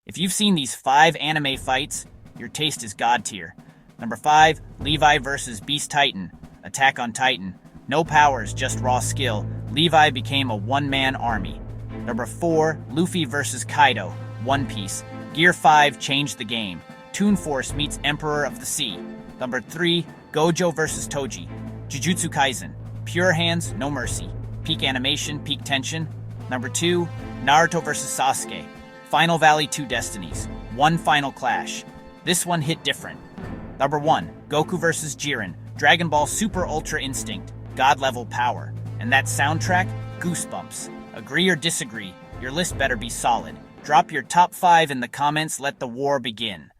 If you've seen these 5 anime fights, your taste is god tier. Number 5, Levi vs. Beast Titan. Attack on Titan. No powers, just raw skill. Levi became a one-man army. Number 4, Luffy vs. Kaido. One Piece. Gear 5 changed the game. Toon Force meets Emperor of the Sea. Number 3, Gojo vs. Toji. Jujutsu Kaisen. Pure hands, no mercy. Peak animation, peak tension. Number 2, Naruto vs. Sasuke. Final Valley 2 Destinies. One final clash. This one hit different. Number 1, Goku vs. Jiren. Dragon Ball Super Ultra Instinct. God level power. And that soundtrack? Goosebumps. Agree or disagree? Your list better be solid. Drop your top 5 in the comments, let the war begin.